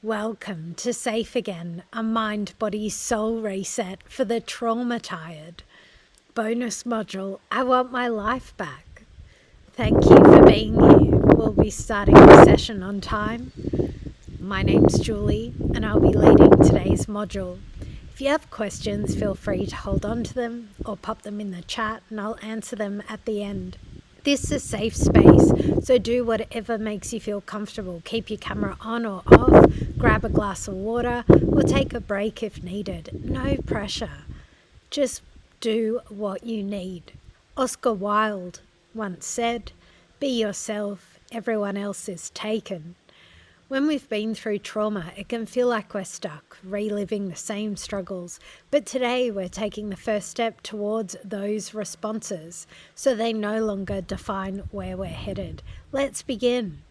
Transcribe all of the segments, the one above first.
Welcome to Safe Again, a mind-body-soul reset for the trauma-tired. Bonus module, I Want My Life Back. Thank you for being here. We'll be starting the session on time. My name's Julie, and I'll be leading today's module. If you have questions, feel free to hold on to them or pop them in the chat, and I'll answer them at the end. This is a safe space, so do whatever makes you feel comfortable. Keep your camera on or off, grab a glass of water, or take a break if needed. No pressure. Just do what you need. Oscar Wilde once said, "Be yourself, everyone else is taken." When we've been through trauma, it can feel like we're stuck, reliving the same struggles. But today we're taking the first step towards those responses, so they no longer define where we're headed. Let's begin.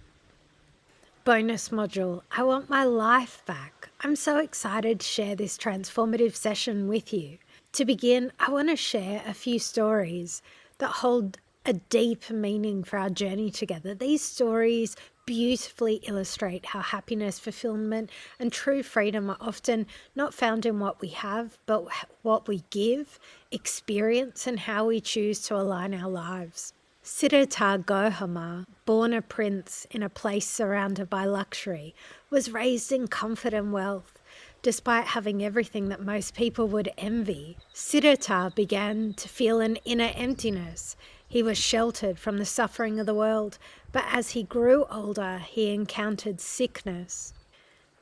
Bonus module, I want my life back. I'm so excited to share this transformative session with you. To begin, I want to share a few stories that hold a deep meaning for our journey together. These stories beautifully illustrate how happiness, fulfillment, and true freedom are often not found in what we have, but what we give, experience, and how we choose to align our lives. Siddhartha Gautama, born a prince in a place surrounded by luxury, was raised in comfort and wealth. Despite having everything that most people would envy, Siddhartha began to feel an inner emptiness. He was sheltered from the suffering of the world, but as he grew older, he encountered sickness.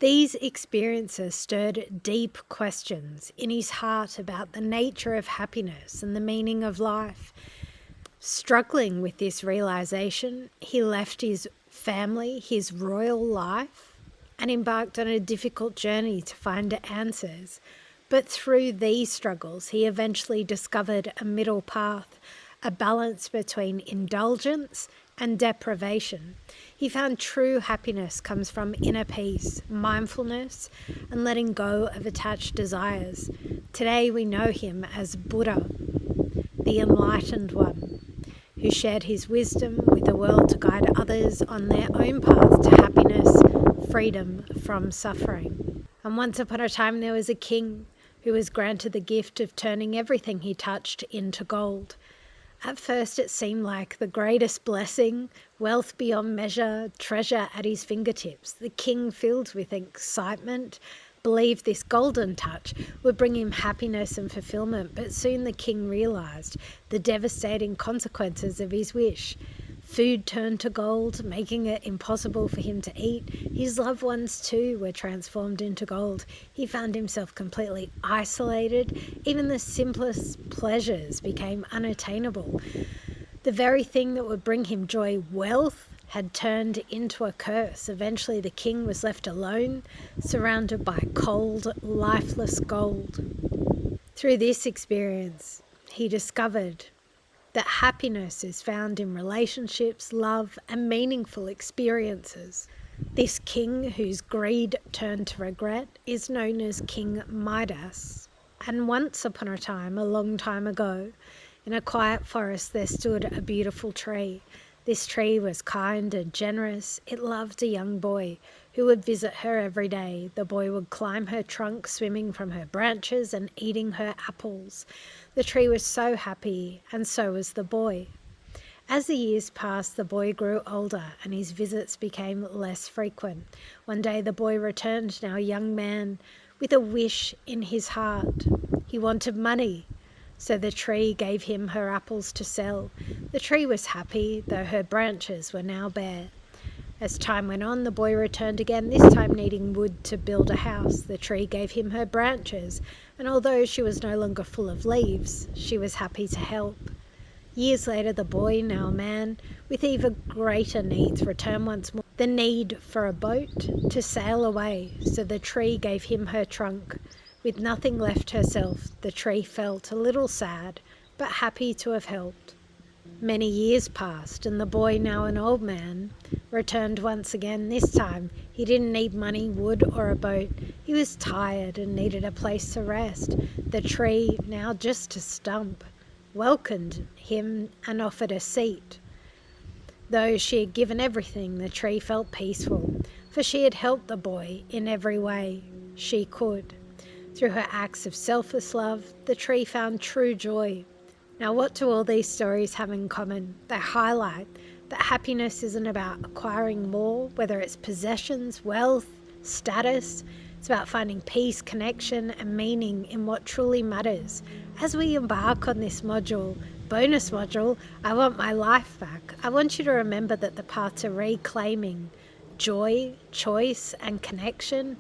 These experiences stirred deep questions in his heart about the nature of happiness and the meaning of life. Struggling with this realization, he left his family, his royal life, and embarked on a difficult journey to find answers. But through these struggles, he eventually discovered a middle path, a balance between indulgence and deprivation. He found true happiness comes from inner peace, mindfulness, and letting go of attached desires. Today we know him as Buddha, the enlightened one, who shared his wisdom with the world to guide others on their own path to happiness, freedom from suffering. And once upon a time there was a king who was granted the gift of turning everything he touched into gold. At first it seemed like the greatest blessing, wealth beyond measure, treasure at his fingertips. The king, filled with excitement, believed this golden touch would bring him happiness and fulfillment, but soon the king realized the devastating consequences of his wish. Food turned to gold, making it impossible for him to eat. His loved ones too were transformed into gold. He found himself completely isolated. Even the simplest pleasures became unattainable. The very thing that would bring him joy, wealth, had turned into a curse. Eventually the king was left alone, surrounded by cold, lifeless gold. Through this experience, he discovered that happiness is found in relationships, love, and meaningful experiences. This king, whose greed turned to regret, is known as King Midas. And once upon a time, a long time ago, in a quiet forest there stood a beautiful tree. This tree was kind and generous. It loved a young boy who would visit her every day. The boy would climb her trunk, swimming from her branches and eating her apples. The tree was so happy, and so was the boy. As the years passed, the boy grew older and his visits became less frequent. One day the boy returned, now a young man, with a wish in his heart. He wanted money, so the tree gave him her apples to sell. The tree was happy, though her branches were now bare. As time went on, the boy returned again, this time needing wood to build a house. The tree gave him her branches, and although she was no longer full of leaves, she was happy to help. Years later, the boy, now a man, with even greater needs, returned once more. The need for a boat to sail away, so the tree gave him her trunk. With nothing left herself, the tree felt a little sad, but happy to have helped. Many years passed, and the boy, now an old man, returned once again. This time, he didn't need money, wood, or a boat. He was tired and needed a place to rest. The tree, now just a stump, welcomed him and offered a seat. Though she had given everything, the tree felt peaceful. for she had helped the boy in every way she could. Through her acts of selfless love, the tree found true joy. Now, what do all these stories have in common? They highlight that happiness isn't about acquiring more, whether it's possessions, wealth, status. It's about finding peace, connection, and meaning in what truly matters. As we embark on this bonus module, I Want My Life Back, I want you to remember that the path to reclaiming joy, choice, and connection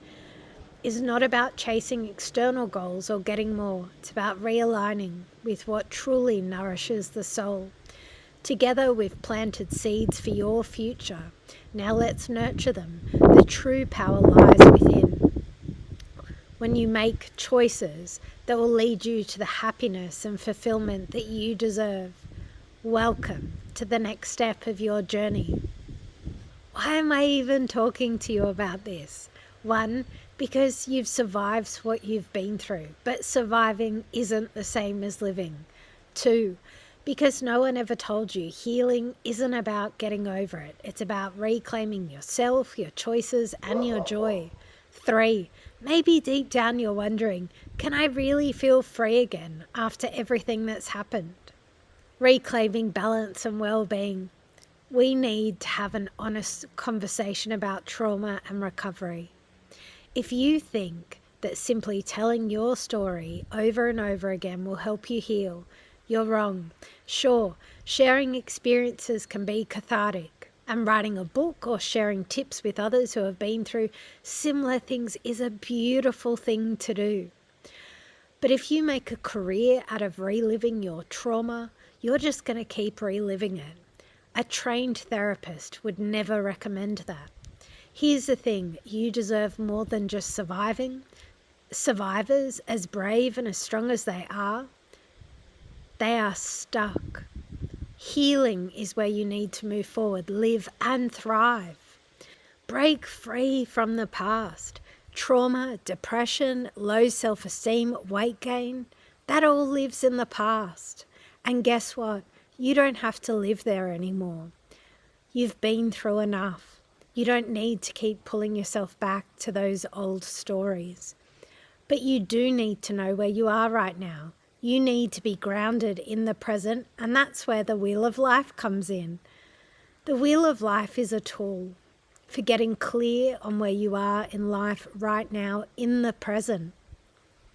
is not about chasing external goals or getting more. It's about realigning with what truly nourishes the soul. Together we've planted seeds for your future. Now let's nurture them. The true power lies within. When you make choices that will lead you to the happiness and fulfillment that you deserve. Welcome to the next step of your journey. Why am I even talking to you about this? 1, because you've survived what you've been through, but surviving isn't the same as living. 2, because no one ever told you healing isn't about getting over it. It's about reclaiming yourself, your choices, and your joy. 3, maybe deep down you're wondering, can I really feel free again after everything that's happened? Reclaiming balance and well-being. We need to have an honest conversation about trauma and recovery. If you think that simply telling your story over and over again will help you heal, you're wrong. Sure, sharing experiences can be cathartic, and writing a book or sharing tips with others who have been through similar things is a beautiful thing to do. But if you make a career out of reliving your trauma, you're just going to keep reliving it. A trained therapist would never recommend that. Here's the thing, you deserve more than just surviving. Survivors, as brave and as strong as they are stuck. Healing is where you need to move forward, live and thrive. Break free from the past. Trauma, depression, low self-esteem, weight gain, that all lives in the past. And guess what? You don't have to live there anymore. You've been through enough. You don't need to keep pulling yourself back to those old stories. But you do need to know where you are right now. You need to be grounded in the present, and that's where the Wheel of Life comes in. The Wheel of Life is a tool for getting clear on where you are in life right now in the present.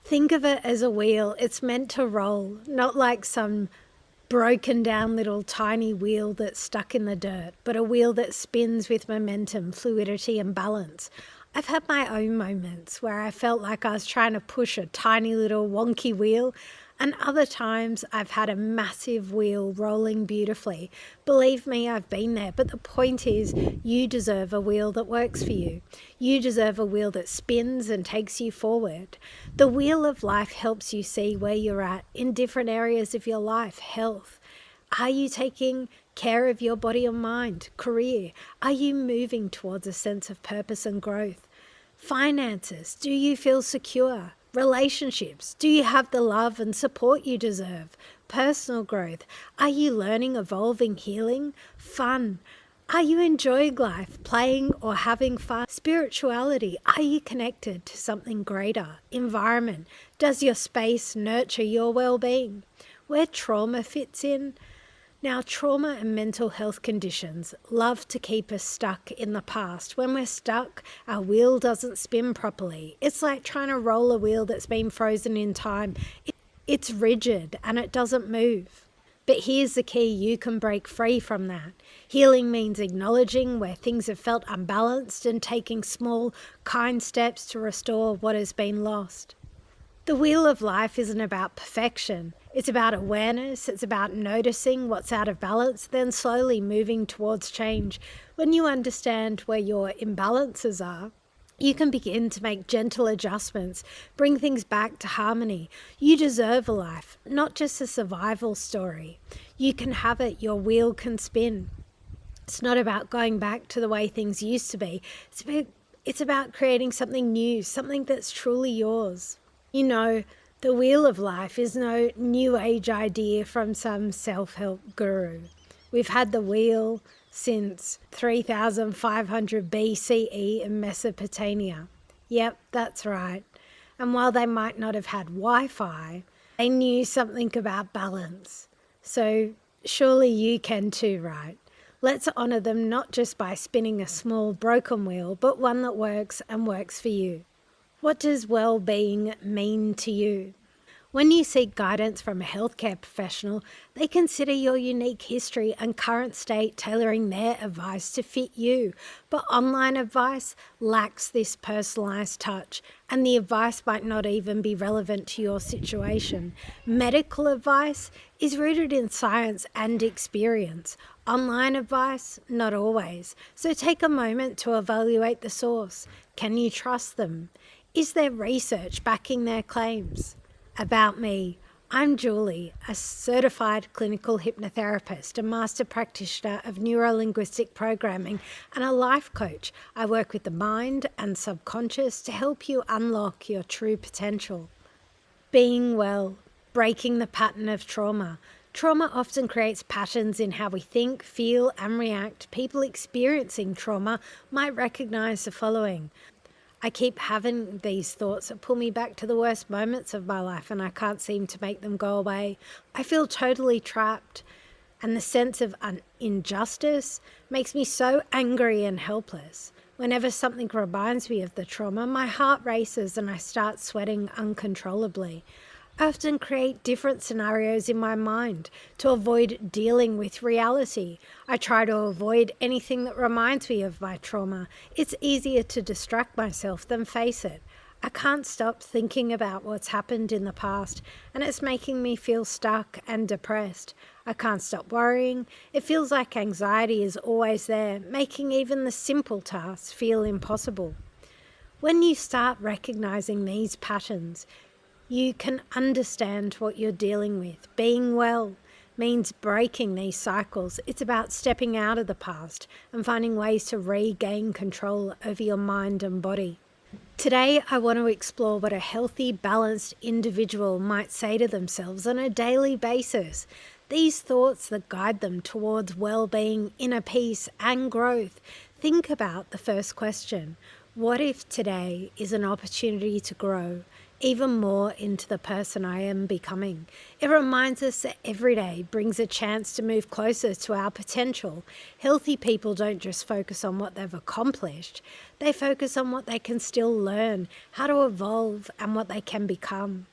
Think of it as a wheel. It's meant to roll, not like some broken down little tiny wheel that's stuck in the dirt, but a wheel that spins with momentum, fluidity, and balance. I've had my own moments where I felt like I was trying to push a tiny little wonky wheel, and other times I've had a massive wheel rolling beautifully. Believe me, I've been there, but the point is you deserve a wheel that works for you. You deserve a wheel that spins and takes you forward. The Wheel of Life helps you see where you're at in different areas of your life. Health. Are you taking care of your body and mind? Career. Are you moving towards a sense of purpose and growth? Finances. Do you feel secure? Relationships. Do you have the love and support you deserve? Personal growth. Are you learning, evolving, healing? Fun. Are you enjoying life, playing or having fun? Spirituality. Are you connected to something greater? Environment. Does your space nurture your well-being? Where trauma fits in? Now, trauma and mental health conditions love to keep us stuck in the past. When we're stuck, our wheel doesn't spin properly. It's like trying to roll a wheel that's been frozen in time. It's rigid and it doesn't move. But here's the key, you can break free from that. Healing means acknowledging where things have felt unbalanced and taking small, kind steps to restore what has been lost. The Wheel of Life isn't about perfection. It's about awareness. It's about noticing what's out of balance, then slowly moving towards change. When you understand where your imbalances are, you can begin to make gentle adjustments, bring things back to harmony. You deserve a life, not just a survival story. You can have it. Your wheel can spin. It's not about going back to the way things used to be. It's about creating something new, something that's truly yours. You know, the Wheel of Life is no new age idea from some self-help guru. We've had the wheel since 3500 BCE in Mesopotamia. Yep, that's right. And while they might not have had Wi-Fi, they knew something about balance. So surely you can too, right? Let's honour them not just by spinning a small broken wheel, but one that works and works for you. What does well-being mean to you? When you seek guidance from a healthcare professional, they consider your unique history and current state, tailoring their advice to fit you. But online advice lacks this personalised touch, and the advice might not even be relevant to your situation. Medical advice is rooted in science and experience. Online advice, not always. So take a moment to evaluate the source. Can you trust them? Is there research backing their claims? About me, I'm Julie, a certified clinical hypnotherapist, a master practitioner of neuro-linguistic programming, and a life coach. I work with the mind and subconscious to help you unlock your true potential. Being well, breaking the pattern of trauma. Trauma often creates patterns in how we think, feel, and react. People experiencing trauma might recognize the following. I keep having these thoughts that pull me back to the worst moments of my life, and I can't seem to make them go away. I feel totally trapped, and the sense of injustice makes me so angry and helpless. Whenever something reminds me of the trauma, my heart races and I start sweating uncontrollably. I often create different scenarios in my mind to avoid dealing with reality. I try to avoid anything that reminds me of my trauma. It's easier to distract myself than face it. I can't stop thinking about what's happened in the past, and it's making me feel stuck and depressed. I can't stop worrying. It feels like anxiety is always there, making even the simple tasks feel impossible. When you start recognizing these patterns, you can understand what you're dealing with. Being well means breaking these cycles. It's about stepping out of the past and finding ways to regain control over your mind and body. Today, I want to explore what a healthy, balanced individual might say to themselves on a daily basis. These thoughts that guide them towards well-being, inner peace, and growth. Think about the first question. What if today is an opportunity to grow even more into the person I am becoming? It reminds us that every day brings a chance to move closer to our potential. Healthy people don't just focus on what they've accomplished, they focus on what they can still learn, how to evolve, and what they can become.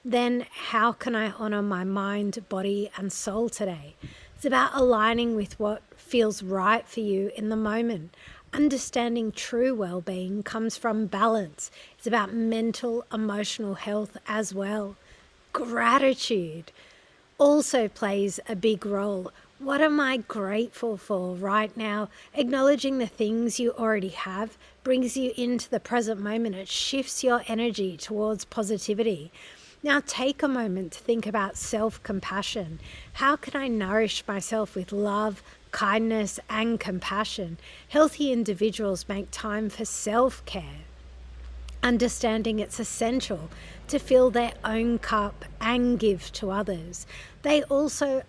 Then how can I honor my mind, body, and soul today? It's about aligning with what feels right for you in the moment. Understanding true well-being comes from balance. It's about mental, emotional health as well. Gratitude also plays a big role. What am I grateful for right now? Acknowledging the things you already have brings you into the present moment. It shifts your energy towards positivity. Now take a moment to think about self-compassion. How can I nourish myself with love, kindness, and compassion? Healthy individuals make time for self-care, understanding it's essential to fill their own cup and give to others. They also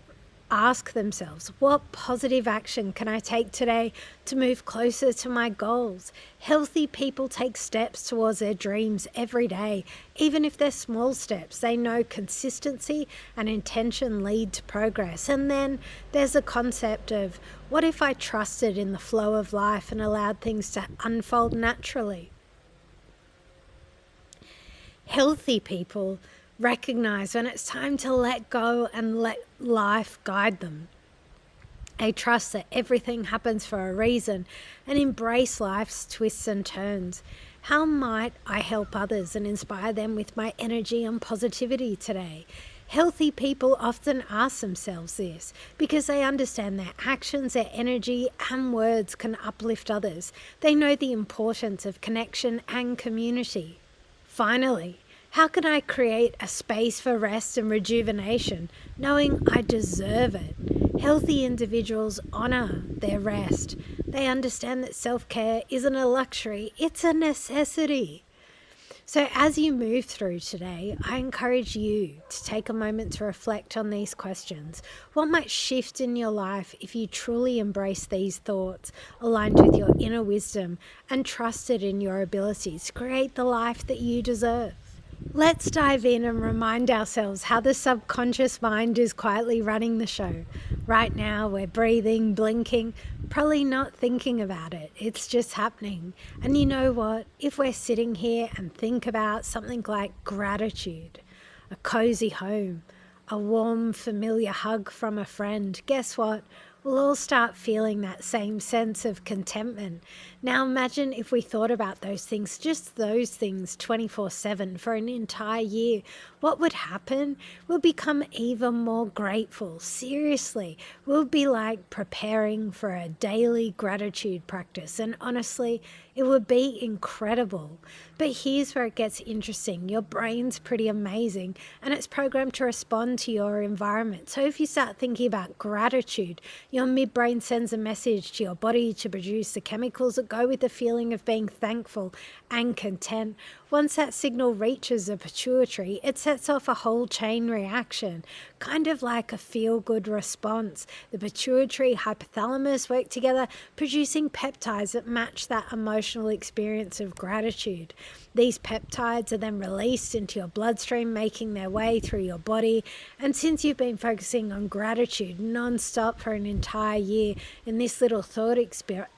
ask themselves, what positive action can I take today to move closer to my goals? Healthy people take steps towards their dreams every day. Even if they're small steps, they know consistency and intention lead to progress. And then there's a concept of, what if I trusted in the flow of life and allowed things to unfold naturally? Healthy people recognize when it's time to let go and let life guide them. They trust that everything happens for a reason and embrace life's twists and turns. How might I help others and inspire them with my energy and positivity today? Healthy people often ask themselves this because they understand their actions, their energy, and words can uplift others. They know the importance of connection and community. Finally, how can I create a space for rest and rejuvenation, knowing I deserve it? Healthy individuals honor their rest. They understand that self-care isn't a luxury, it's a necessity. So, as you move through today, I encourage you to take a moment to reflect on these questions. What might shift in your life if you truly embrace these thoughts, aligned with your inner wisdom, and trusted in your abilities to create the life that you deserve? Let's dive in and remind ourselves how the subconscious mind is quietly running the show. Right now, we're breathing, blinking, probably not thinking about it. It's just happening. And you know what? If we're sitting here and think about something like gratitude, a cozy home, a warm, familiar hug from a friend, guess what? We'll all start feeling that same sense of contentment. Now imagine if we thought about those things, just those things 24/7 for an entire year. What would happen? We'll become even more grateful. Seriously, we'll be like preparing for a daily gratitude practice. And honestly, it would be incredible. But here's where it gets interesting. Your brain's pretty amazing and it's programmed to respond to your environment. So if you start thinking about gratitude, your midbrain sends a message to your body to produce the chemicals that go with the feeling of being thankful and content. Once that signal reaches the pituitary, it sets off a whole chain reaction, kind of like a feel-good response. The pituitary hypothalamus work together, producing peptides that match that emotional experience of gratitude. These peptides are then released into your bloodstream, making their way through your body. And since you've been focusing on gratitude non-stop for an entire year in this little thought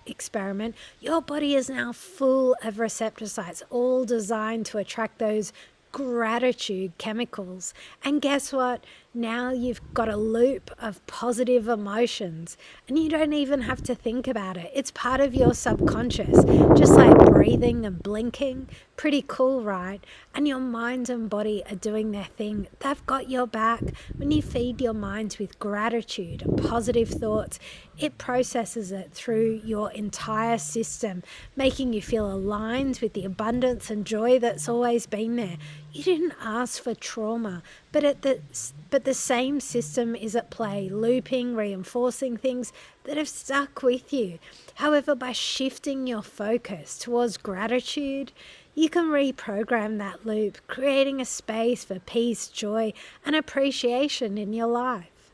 experiment, your body is now full of receptor sites, all designed to attract those gratitude chemicals. And guess what? Now you've got a loop of positive emotions and you don't even have to think about it. It's part of your subconscious, just like breathing and blinking. Pretty cool, right? And your mind and body are doing their thing. They've got your back. When you feed your minds with gratitude and positive thoughts, it processes it through your entire system, making you feel aligned with the abundance and joy that's always been there. You didn't ask for trauma, but the same system is at play, looping, reinforcing things that have stuck with you. However, by shifting your focus towards gratitude, you can reprogram that loop, creating a space for peace, joy, and appreciation in your life.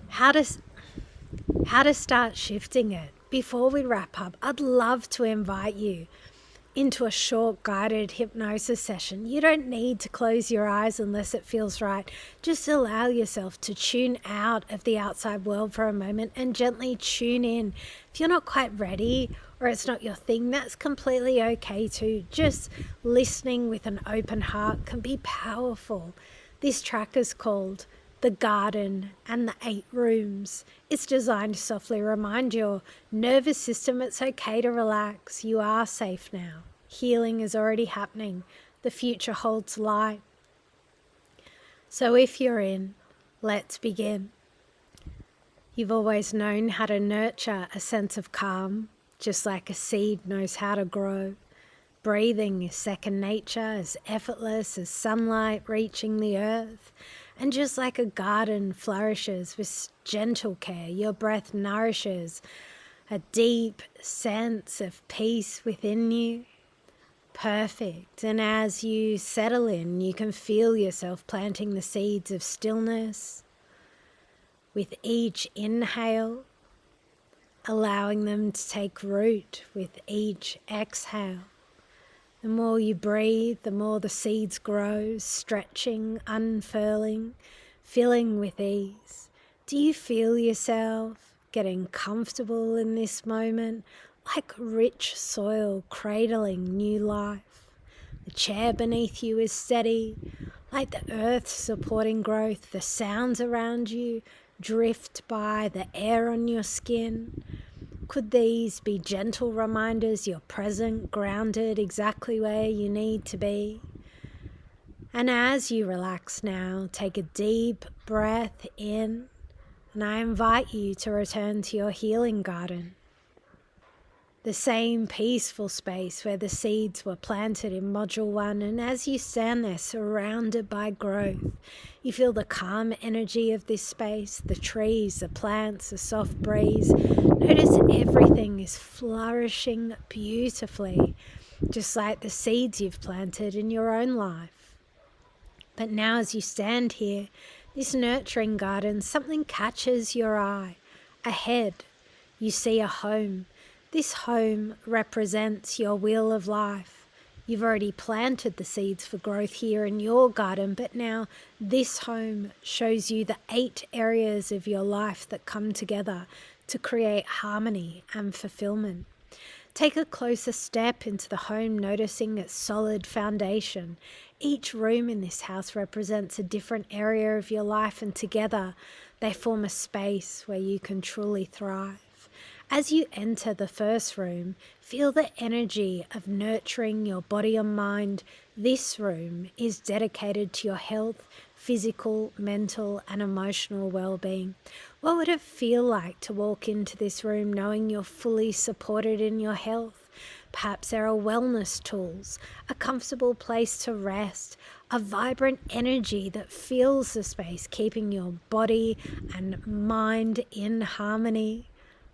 How to start shifting it? Before we wrap up, I'd love to invite you into a short guided hypnosis session. You don't need to close your eyes unless it feels right. Just allow yourself to tune out of the outside world for a moment and gently tune in. If you're not quite ready or it's not your thing, that's completely okay too. Just listening with an open heart can be powerful. This track is called The Garden and the 8 Rooms. It's designed to softly remind your nervous system it's okay to relax. You are safe now. Healing is already happening. The future holds light. So if you're in, let's begin. You've always known how to nurture a sense of calm, just like a seed knows how to grow. Breathing is second nature, as effortless as sunlight reaching the earth. And just like a garden flourishes with gentle care, your breath nourishes a deep sense of peace within you. Perfect. And as you settle in, you can feel yourself planting the seeds of stillness with each inhale, allowing them to take root with each exhale. The more you breathe, the more the seeds grow, stretching, unfurling, filling with ease. Do you feel yourself getting comfortable in this moment, like rich soil cradling new life? The chair beneath you is steady, like the earth supporting growth. The sounds around you drift by, the air on your skin. Could these be gentle reminders you're present, grounded, exactly where you need to be? And as you relax now, take a deep breath in, and I invite you to return to your healing garden. The same peaceful space where the seeds were planted in Module 1, and as you stand there surrounded by growth, you feel the calm energy of this space, the trees, the plants, the soft breeze. Notice everything is flourishing beautifully. just like the seeds you've planted in your own life. But now as you stand here, this nurturing garden, something catches your eye. Ahead, you see a home. This home represents your wheel of life. You've already planted the seeds for growth here in your garden, but now this home shows you the 8 areas of your life that come together to create harmony and fulfillment. Take a closer step into the home, noticing its solid foundation. Each room in this house represents a different area of your life, and together they form a space where you can truly thrive. As you enter the first room, feel the energy of nurturing your body and mind. This room is dedicated to your health, physical, mental, and emotional well-being. What would it feel like to walk into this room knowing you're fully supported in your health? Perhaps there are wellness tools, a comfortable place to rest, a vibrant energy that fills the space, keeping your body and mind in harmony.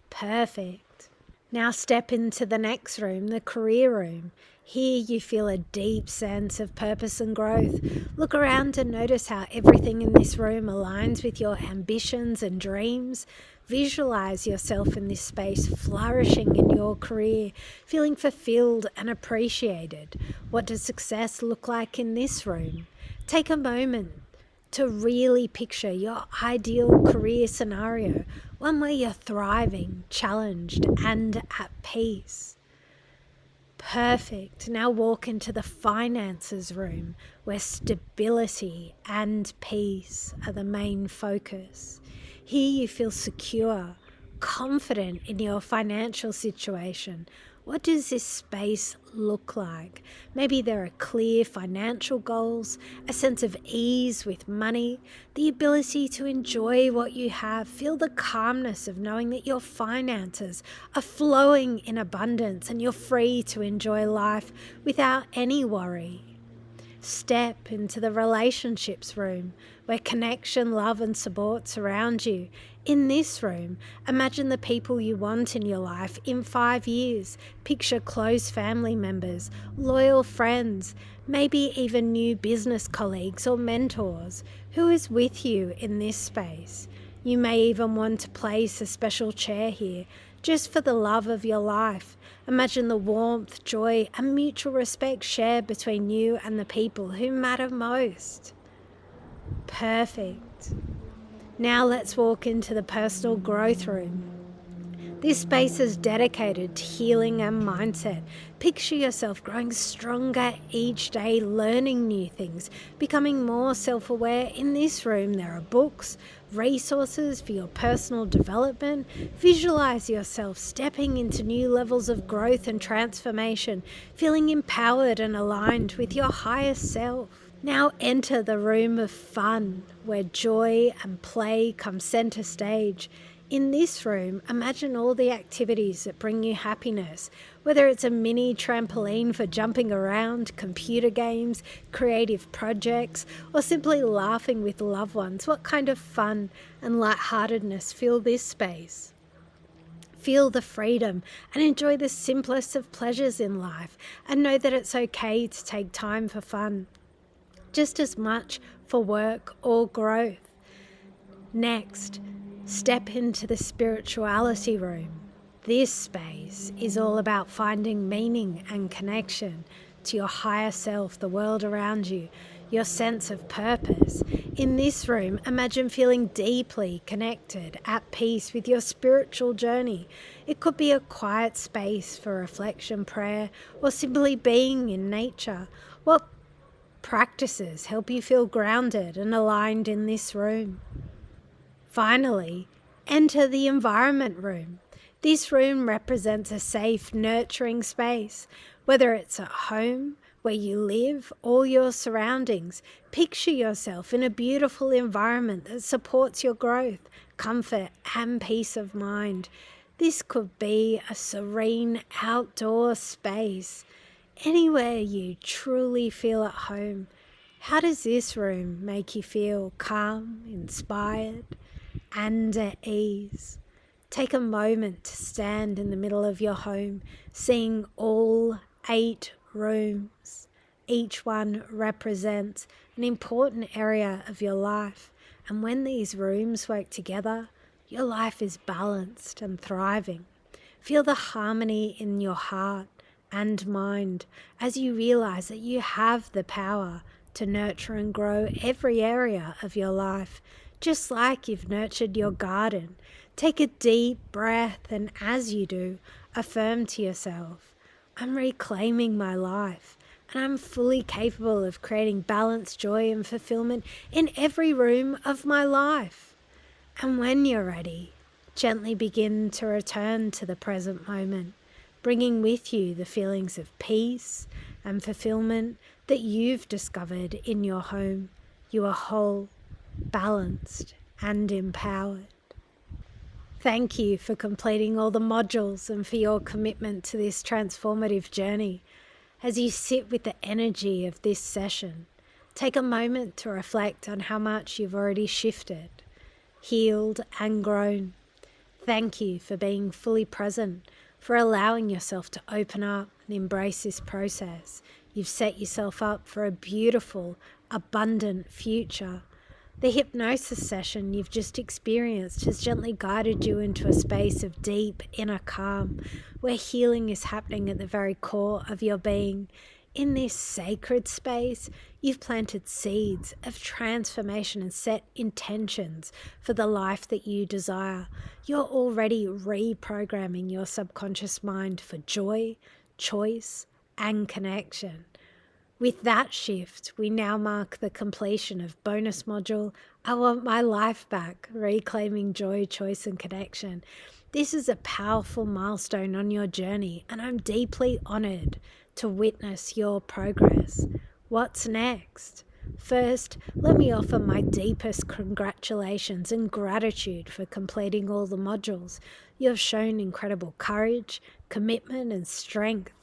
Perfect. Now step into the next room, the career room. Here you feel a deep sense of purpose and growth. Look around and notice how everything in this room aligns with your ambitions and dreams. Visualize yourself in this space, flourishing in your career, feeling fulfilled and appreciated. What does success look like in this room? Take a moment to really picture your ideal career scenario, one where you're thriving, challenged, and at peace. Perfect. Now walk into the finances room, where stability and peace are the main focus. Here you feel secure, confident in your financial situation. What does this space look like? Maybe there are clear financial goals, a sense of ease with money, the ability to enjoy what you have. Feel the calmness of knowing that your finances are flowing in abundance and you're free to enjoy life without any worry. Step into the relationships room, where connection, love, and support surround you. In this room, imagine the people you want in your life in 5 years. Picture close family members, loyal friends, maybe even new business colleagues or mentors. Who is with you in this space? You may even want to place a special chair here, just for the love of your life. Imagine the warmth, joy, and mutual respect shared between you and the people who matter most. Perfect. Now let's walk into the personal growth room. This space is dedicated to healing and mindset. Picture yourself growing stronger each day, learning new things, becoming more self-aware. In this room, there are books, resources for your personal development. Visualize yourself stepping into new levels of growth and transformation, feeling empowered and aligned with your highest self. Now enter the room of fun, where joy and play come center stage. In this room, imagine all the activities that bring you happiness, whether it's a mini trampoline for jumping around, computer games, creative projects, or simply laughing with loved ones. What kind of fun and lightheartedness fill this space? Feel the freedom and enjoy the simplest of pleasures in life, and know that it's okay to take time for fun, just as much for work or growth. Next, step into the spirituality room. This space is all about finding meaning and connection to your higher self, the world around you, your sense of purpose. In this room, imagine feeling deeply connected, at peace with your spiritual journey. It could be a quiet space for reflection, prayer, or simply being in nature. What practices help you feel grounded and aligned in this room? Finally, enter the environment room. This room represents a safe, nurturing space. Whether it's at home, where you live, or your surroundings, picture yourself in a beautiful environment that supports your growth, comfort, and peace of mind. This could be a serene outdoor space, anywhere you truly feel at home. How does this room make you feel? Calm, inspired, and at ease? Take a moment to stand in the middle of your home, seeing all 8 rooms. Each one represents an important area of your life. And when these rooms work together, your life is balanced and thriving. Feel the harmony in your heart and mind as you realize that you have the power to nurture and grow every area of your life, just like you've nurtured your garden. Take a deep breath, and as you do, affirm to yourself, I'm reclaiming my life, and I'm fully capable of creating balance, joy, and fulfillment in every room of my life. And when you're ready, gently begin to return to the present moment, bringing with you the feelings of peace and fulfillment that you've discovered in your home. You are whole, balanced, and empowered. Thank you for completing all the modules and for your commitment to this transformative journey. As you sit with the energy of this session, take a moment to reflect on how much you've already shifted, healed, and grown. Thank you for being fully present, for allowing yourself to open up and embrace this process. You've set yourself up for a beautiful, abundant future. The hypnosis session you've just experienced has gently guided you into a space of deep inner calm, where healing is happening at the very core of your being. In this sacred space, you've planted seeds of transformation and set intentions for the life that you desire. You're already reprogramming your subconscious mind for joy, choice, and connection. With that shift, we now mark the completion of bonus module, I Want My Life Back, Reclaiming Joy, Choice, and Connection. This is a powerful milestone on your journey, and I'm deeply honored to witness your progress. What's next? First, let me offer my deepest congratulations and gratitude for completing all the modules. You have shown incredible courage, commitment, and strength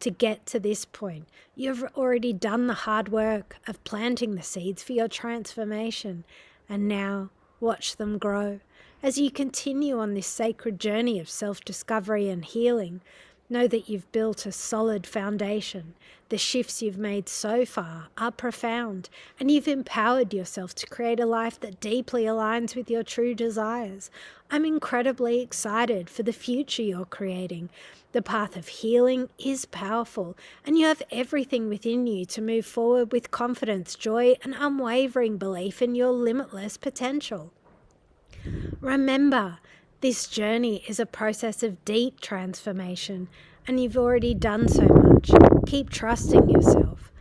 to get to this point. You've already done the hard work of planting the seeds for your transformation, and now watch them grow. As you continue on this sacred journey of self-discovery and healing, know that you've built a solid foundation. The shifts you've made so far are profound, and you've empowered yourself to create a life that deeply aligns with your true desires. I'm incredibly excited for the future you're creating. The path of healing is powerful, and you have everything within you to move forward with confidence, joy, and unwavering belief in your limitless potential. Remember, this journey is a process of deep transformation, and you've already done so much. Keep trusting yourself,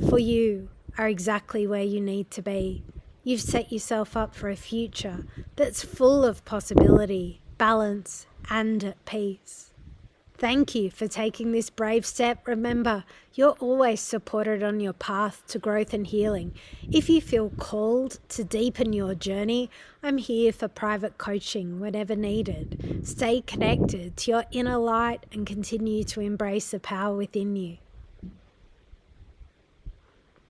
for you are exactly where you need to be. You've set yourself up for a future that's full of possibility, balance, and peace. Thank you for taking this brave step. Remember, you're always supported on your path to growth and healing. If you feel called to deepen your journey, I'm here for private coaching whenever needed. Stay connected to your inner light and continue to embrace the power within you.